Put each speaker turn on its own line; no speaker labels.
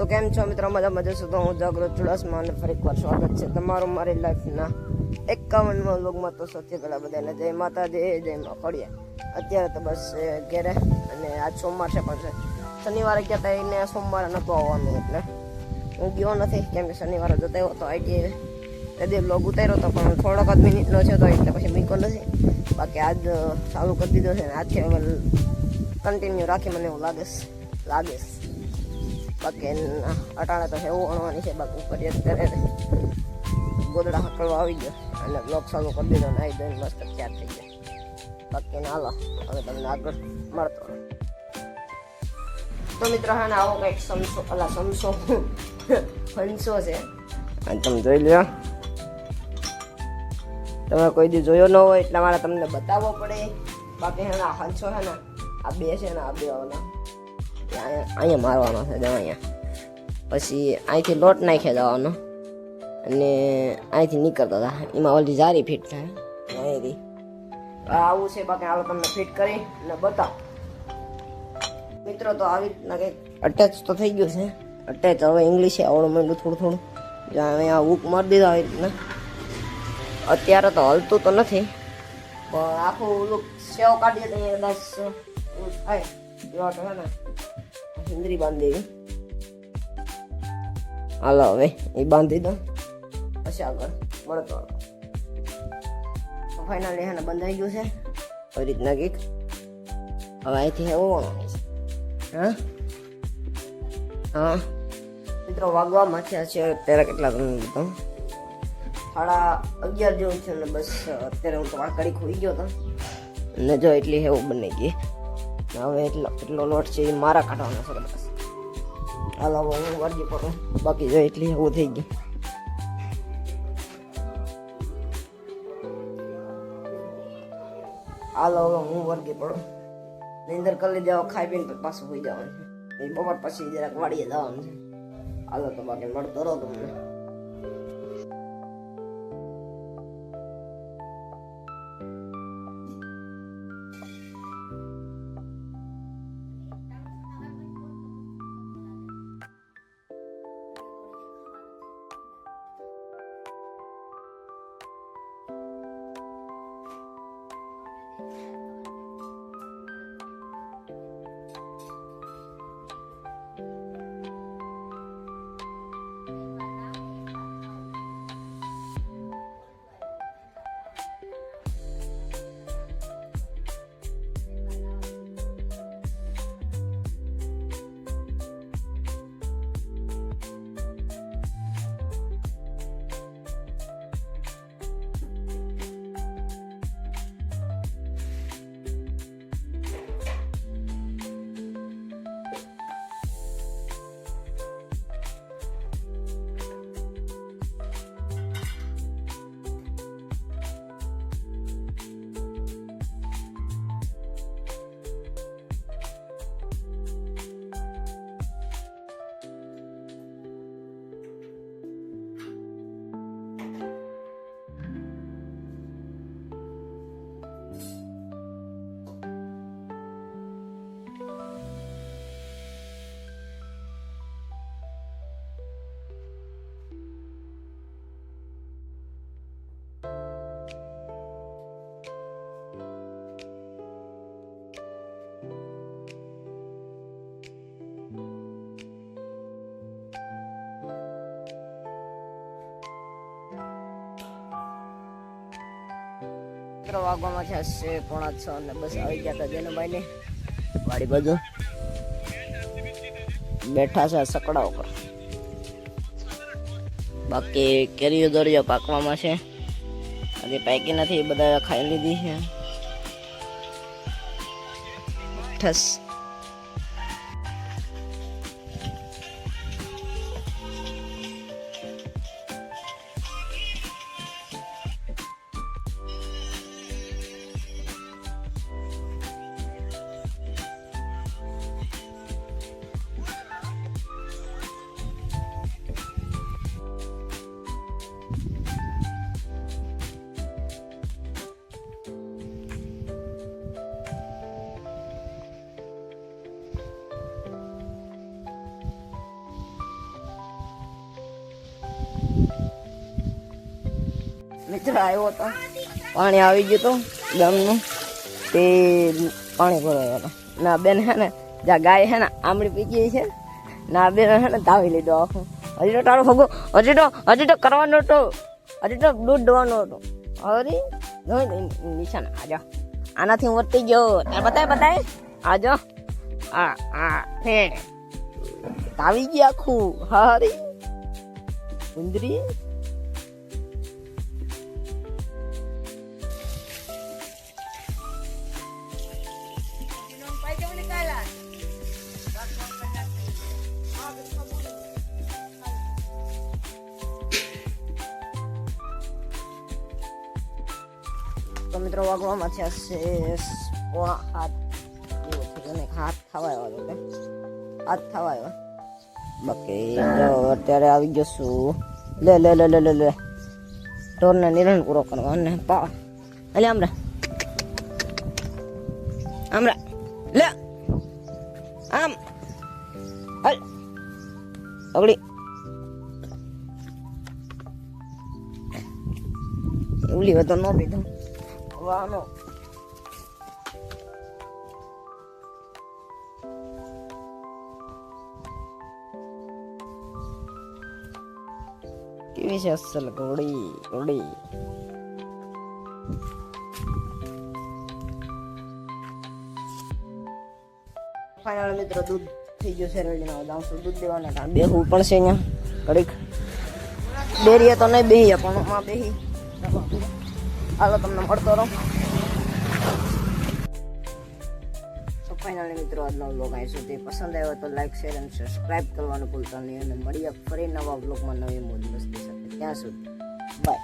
તો કેમ છો મિત્રો? મજામાં જશો તો હું જાગૃત ચુડાસમા અને ફરી એકવાર સ્વાગત છે તમારું મારી લાઈફના 51મા વ્લોગમાં. તો સૌથી પહેલા બધાને જય માતાજી, જય મા ખોડિયા. અત્યારે તો બસ ઘેરે, અને આજ સોમવાર છે, પણ શનિવારે ગયા હતા એને સોમવારે નહોતો આવવાનું, એટલે હું ગયો નથી. કેમ કે શનિવારે જતો આવ્યો તો આઈટી તે બ્લોગ ઉતાર્યો હતો, પણ થોડોક જ મિનિટનો છે તો એટલે પછી મૂક્યો નથી. બાકી આજ ચાલુ કરી દીધો છે ને આજથી હવે કન્ટિન્યુ રાખી મને એવું લાગે. બાકી અટાણે તો હેવું અણવાની છે. બાકી ઉપર અત્યારે ગોદડા હકડવા આવી ગયો અને બ્લોગ ચાલુ કરી દીધો. નાઈ ધોઈને મસ્ત તૈયાર થઈ ગયા. બાકી હાલો હવે તમને આગળ મળતો. તો મિત્રો હા ને આવો કંઈક ફંસો છે અને તમે જોઈ લો. તમે કોઈ દી જોયો ન હોય એટલા માટે તમને બતાવવો પડે. બાકી હે આ હંસો છે ને, આ બે છે ને, આ બે અહીંયા મારવાનો છે અહીંયા. પછી અહીંથી લોટ નાખ્યા જવાનો અને અહીંથી નીકળતા હતા. એમાં ઓલી જારી ફિટ થાય અહીંથી આવું છે. બાકી હાલો તમને ફિટ કરી અને બતાવ મિત્રો. તો આવી રીતના કંઈક અટેચ તો થઈ ગયું છે. અટેચ હવે ઇંગ્લિશ આવડું માંડ્યું થોડું. જ્યાં અહીંયા હૂક મારી દીધા આવી રીતના. અત્યારે તો હલતું તો નથી, પણ આખું ઓલું સેવ કાઢીએ તો અહીંયા કદાચ થાય લોટ છે ને હિન્દરી બાંધી દેવી. હાલો હવે એ બાંધી દો, પછી આગળ મળતો. ફાઇનલી એને બંધાઈ ગયું છે આવી રીતના કંઈક. હવે અહીંથી એવું હા મિત્રો વાગવામાં થયા છે અત્યારે કેટલા તમને બતાવું, 11:30 જેવું છે ને. બસ અત્યારે હું તો વાકડી ખોઈ ગયો હતો ને જો એટલી હેવું બની ગઈ. હવે એટલો લોટ છે એ મારા કાઢવાનો છે બસ. હાલો હવે હું વર્ગી પડું. બાકી જો એટલી હેવું થઈ ગઈ. હાલો હવે હું વર્ગી પડું. નીંદર કરી લીધી, ખાઈ પીને પાછું હોઈ જવાનું છે. બપોર પછી જરાક વાડીએ જવાનું છે. હાલો તો બાકી મળતો રહો તમને. વાગવામાં છે 6:45 અને બસ આવી ગયા હતા જેનુભાઈ ને વાડી બાજુ બેઠા છે સકડા ઉપર. બાકી કેરીઓ દોરીઓ પાકવામાં છે, હજી પાકી નથી. બધા ખાઈ લીધી છે. ઠસ મિત્ર આવ્યો હતો, પાણી આવી ગયું હતું ગામનું, તે પાણી ભરાયો હતો. ના બેન હે ને જ્યાં ગાય હે ને આમળી પી ગઈ છે, ના બેન હે ને ધાવી લીધો આખું. હજી તો તારું ભગું હજી તો કરવાનો હતો, હજી તો દૂધ દોવાનો હતો. અરે નિશાન આજો, આનાથી હું વધતી ગયો. બતાય આજો, આ ફેડ ધાવી ગયા આખું. હરી ઉંદરી તો મિત્રો વાગવામાં છે 6:30 હાથ થવા આવ્યો કે હાથ થવા આવ્યો. બાકી જો અત્યારે આવી જશું. લે ઢોરને નિરણ પૂરો કરવા અને પા એટલે આમરા લે આમ હલ અગડી ઉલી હોય તો ન પીધું વાનો. કેવી છે અસલ ઘોડી. ફાઇનલ મિત્રો દૂધ થઈ ગયું છે રેડી. ના જાઉં છું દૂધ દેવાના. બેહવું પણ છે અહીંયા ઘડીક. ડેરીએ તો નહીં બેહીએ પણ માં બેહી. હાલો તમને મળતો રહો. તો ફાઇનલી મિત્રો આજનો વ્લોગ અહીં સુધી પસંદ આવ્યો તો લાઈક શેર અને સબસ્ક્રાઈબ કરવાનું ભૂલતા નહીં. અને મળીએ ફરી નવા વ્લોગમાં નવી મોજ મસ્તી સાથે. ત્યાં સુધી બાય.